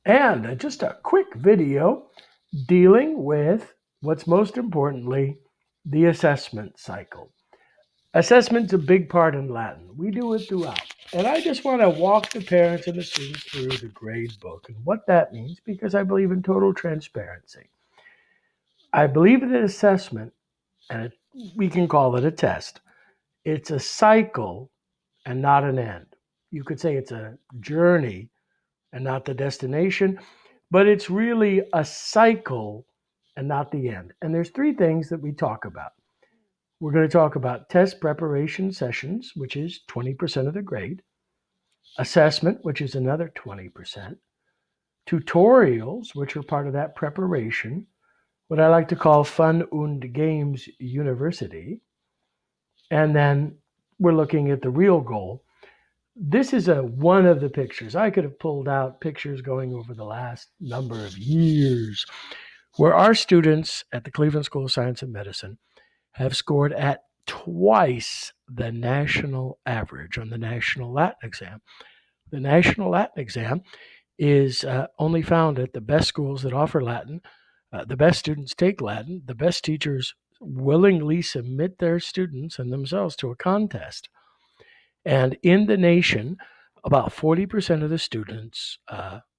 And just a quick video dealing with what's most importantly the assessment cycle. Assessment's a big part in Latin. We do it throughout. And I just want to walk the parents and the students through the grade book and what that means because I believe in total transparency. I believe that assessment, and we can call it a test, it's a cycle and not an end. You could say it's a journey and not the destination, but it's really a cycle and not the end. And there's three things that we talk about. We're going to talk about test preparation sessions, which is 20% of the grade, assessment, which is another 20%, tutorials, which are part of that preparation, what I like to call Fun und Games University, and then we're looking at the real goal. This is one of the pictures. I could have pulled out pictures going over the last number of years where our students at the Cleveland School of Science and Medicine have scored at twice the national average on the National Latin exam. The National Latin exam is only found at the best schools that offer Latin. The best students take Latin. The best teachers willingly submit their students and themselves to a contest. And in the nation, about 40% of the students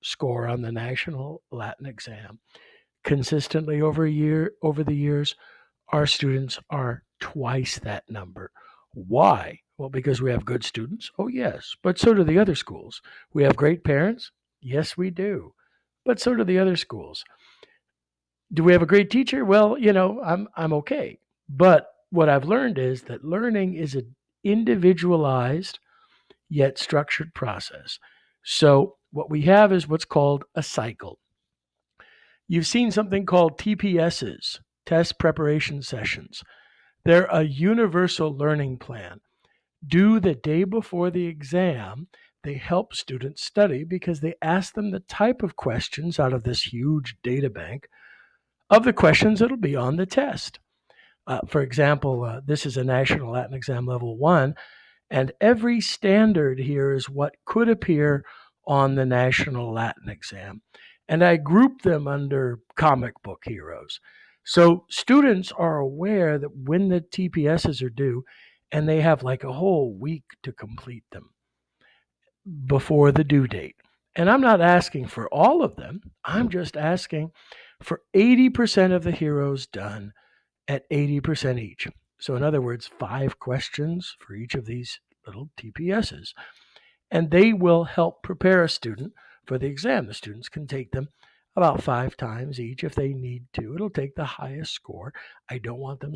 score on the National Latin exam. Consistently over the years, our students are twice that number. Why? Well, because we have good students. Oh, yes, but so do the other schools. We have great parents. Yes, we do. But so do the other schools. Do we have a great teacher? Well, I'm okay. But what I've learned is that learning is an individualized yet structured process. So what we have is what's called a cycle. You've seen something called TPSs, test preparation sessions. They're a universal learning plan. Due the day before the exam, they help students study because they ask them the type of questions out of this huge data bank of the questions that'll be on the test. For example, this is a National Latin Exam Level 1, and every standard here is what could appear on the National Latin Exam. And I group them under comic book heroes. So students are aware that when the TPSs are due, and they have like a whole week to complete them before the due date. And I'm not asking for all of them, I'm just asking for 80% of the heroes done at 80% each. So, in other words, 5 questions for each of these little TPSs. And they will help prepare a student for the exam. The students can take them about 5 times each if they need to. It'll take the highest score. I don't want them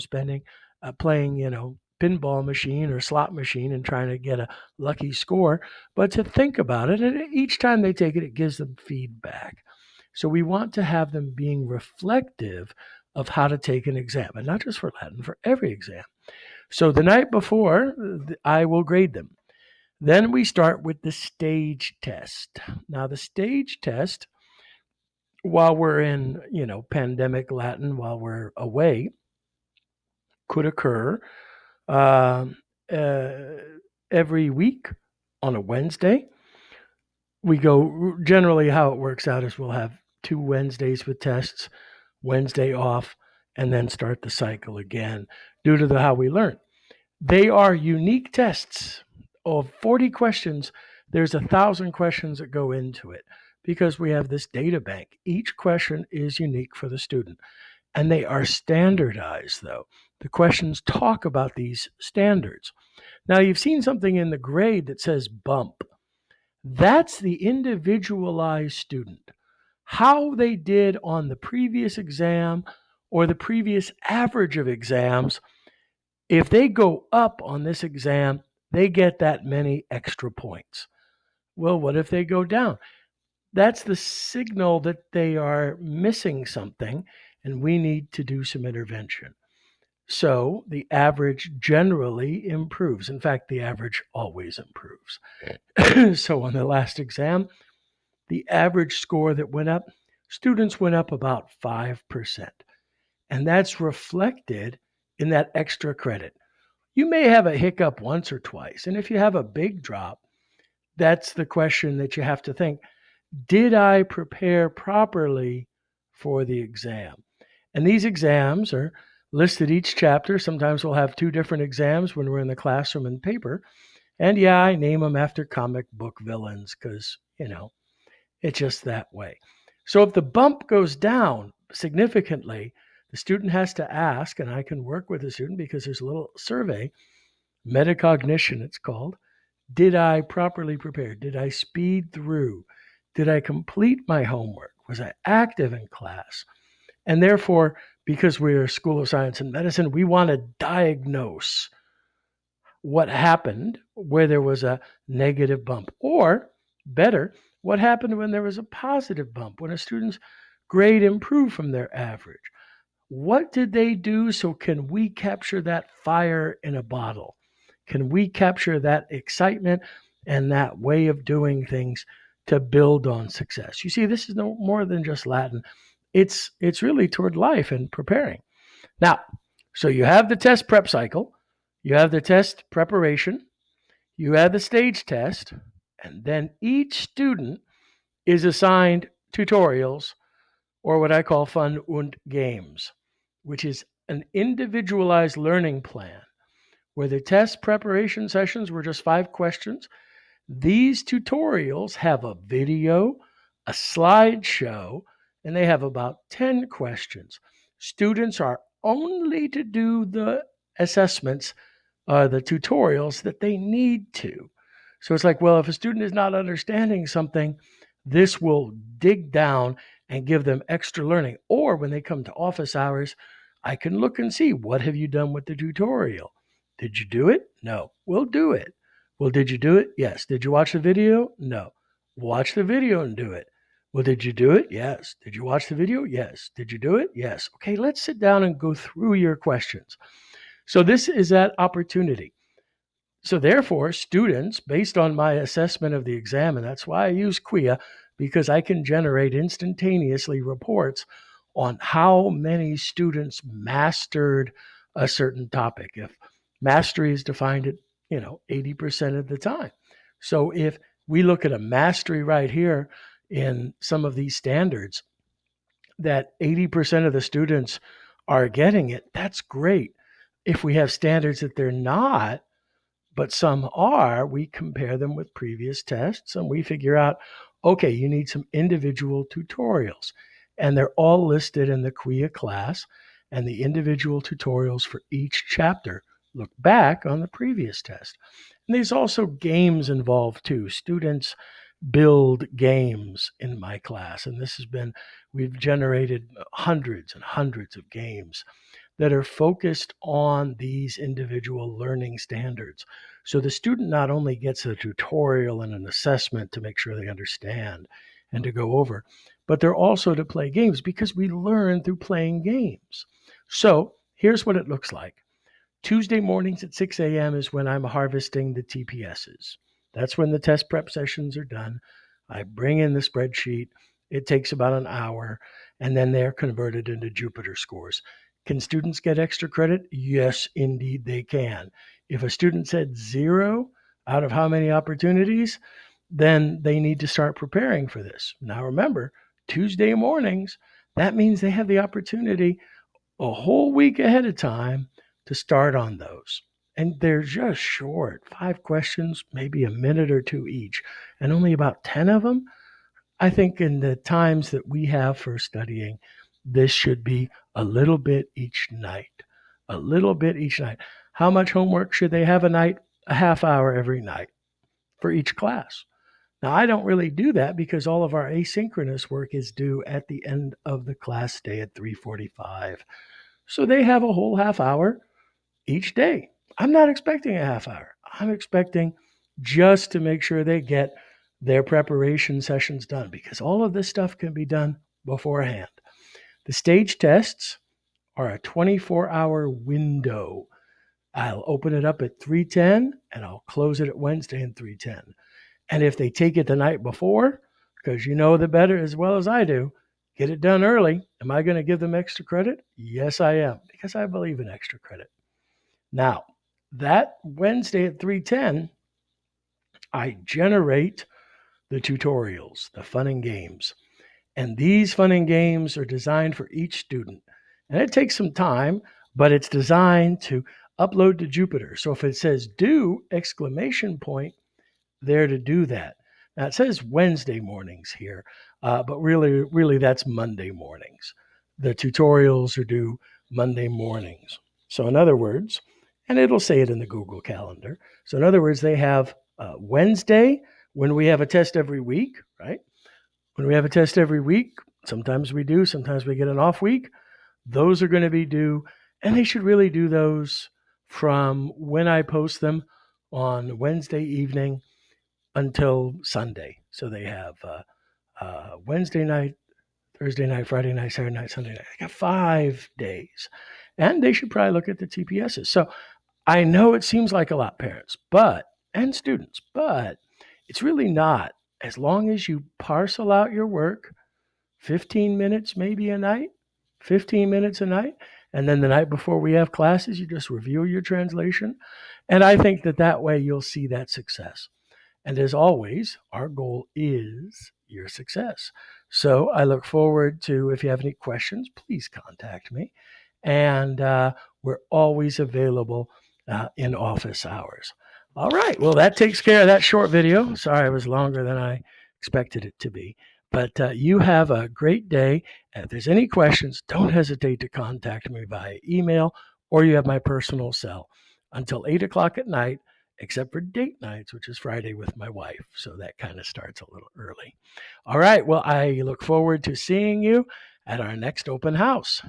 playing, pinball machine or slot machine and trying to get a lucky score, but to think about it. And each time they take it, it gives them feedback. So we want to have them being reflective of how to take an exam, and not just for Latin, for every exam. So the night before, I will grade them. Then we start with the stage test. Now, the stage test, while we're in, pandemic Latin, while we're away, could occur uh, uh, every week on a Wednesday. We go, generally, how it works out is we'll have 2 Wednesdays with tests, Wednesday off, and then start the cycle again due to how we learn. They are unique tests. Of 40 questions, there's 1,000 questions that go into it because we have this data bank. Each question is unique for the student, and they are standardized, though. The questions talk about these standards. Now, you've seen something in the grade that says bump. That's the individualized student. How they did on the previous exam or the previous average of exams, if they go up on this exam, they get that many extra points. Well, what if they go down? That's the signal that they are missing something and we need to do some intervention. So the average generally improves. In fact, the average always improves. So on the last exam, the average score that went up, students went up about 5%. And that's reflected in that extra credit. You may have a hiccup once or twice. And if you have a big drop, that's the question that you have to think. Did I prepare properly for the exam? And these exams are listed each chapter. Sometimes we'll have two different exams when we're in the classroom and paper. And yeah, I name them after comic book villains because, it's just that way. So if the bump goes down significantly, the student has to ask, and I can work with the student because there's a little survey, metacognition it's called. Did I properly prepare? Did I speed through? Did I complete my homework? Was I active in class? And therefore, because we're a School of Science and Medicine, we want to diagnose what happened where there was a negative bump, or better, what happened when there was a positive bump, when a student's grade improved from their average. What did they do? So, can we capture that fire in a bottle? Can we capture that excitement and that way of doing things to build on success? You see, this is no more than just Latin. It's really toward life and preparing. Now, so you have the test prep cycle, you have the test preparation, you have the stage test, and then each student is assigned tutorials, or what I call fun und games, which is an individualized learning plan where the test preparation sessions were just 5 questions. These tutorials have a video, a slideshow, and they have about 10 questions. Students are only to do the assessments, the tutorials that they need to. So it's like, well, if a student is not understanding something, this will dig down and give them extra learning. Or when they come to office hours, I can look and see, what have you done with the tutorial? Did you do it? No. We'll do it. Well, did you do it? Yes. Did you watch the video? No. Watch the video and do it. Well, did you do it? Yes. Did you watch the video? Yes. Did you do it? Yes. Okay, let's sit down and go through your questions. So this is that opportunity. So therefore, students, based on my assessment of the exam, and that's why I use QIA, because I can generate instantaneously reports on how many students mastered a certain topic. If mastery is defined at, 80% of the time. So if we look at a mastery right here in some of these standards, that 80% of the students are getting it, that's great. If we have standards that they're not, but some are, we compare them with previous tests and we figure out, okay, you need some individual tutorials. And they're all listed in the QIA class, and the individual tutorials for each chapter look back on the previous test. And there's also games involved too. Students build games in my class, and we've generated hundreds and hundreds of games that are focused on these individual learning standards. So the student not only gets a tutorial and an assessment to make sure they understand and to go over, but they're also to play games because we learn through playing games. So here's what it looks like. Tuesday mornings at 6 a.m. is when I'm harvesting the TPSs. That's when the test prep sessions are done. I bring in the spreadsheet. It takes about an hour, and then they're converted into Jupyter scores. Can students get extra credit? Yes, indeed they can. If a student said 0 out of how many opportunities, then they need to start preparing for this. Now remember, Tuesday mornings, that means they have the opportunity a whole week ahead of time to start on those. And they're just short, 5 questions, maybe a minute or two each, and only about 10 of them. I think in the times that we have for studying, this should be a little bit each night. A little bit each night. How much homework should they have a night? A half hour every night for each class. Now, I don't really do that because all of our asynchronous work is due at the end of the class day at 3:45. So they have a whole half hour each day. I'm not expecting a half hour. I'm expecting just to make sure they get their preparation sessions done because all of this stuff can be done beforehand. The stage tests are a 24-hour window. I'll open it up at 3:10 and I'll close it at Wednesday at 3:10. And if they take it the night before, because you know the better as well as I do, get it done early. Am I going to give them extra credit? Yes, I am, because I believe in extra credit. Now, that Wednesday at 3:10, I generate the tutorials, the fun and games. And these fun and games are designed for each student. And it takes some time, but it's designed to upload to Jupyter. So if it says do exclamation point, there to do that. Now it says Wednesday mornings here, but really that's Monday mornings. The tutorials are due Monday mornings. So in other words, and it'll say it in the Google Calendar. So in other words, they have Wednesday when we have a test every week, right? When we have a test every week, sometimes we do, sometimes we get an off week. Those are going to be due, and they should really do those from when I post them on Wednesday evening until Sunday. So they have Wednesday night, Thursday night, Friday night, Saturday night, Sunday night. They got 5 days. And they should probably look at the TPSs. So I know it seems like a lot, parents, and students, but it's really not. As long as you parcel out your work, 15 minutes maybe a night, 15 minutes a night, and then the night before we have classes, you just review your translation. And I think that way you'll see that success. And as always, our goal is your success. So I look forward to, if you have any questions, please contact me. And we're always available in office hours. All right. Well, that takes care of that short video. Sorry, it was longer than I expected it to be. But you have a great day. And if there's any questions, don't hesitate to contact me via email, or you have my personal cell until 8 o'clock at night, except for date nights, which is Friday with my wife. So that kind of starts a little early. All right. Well, I look forward to seeing you at our next open house.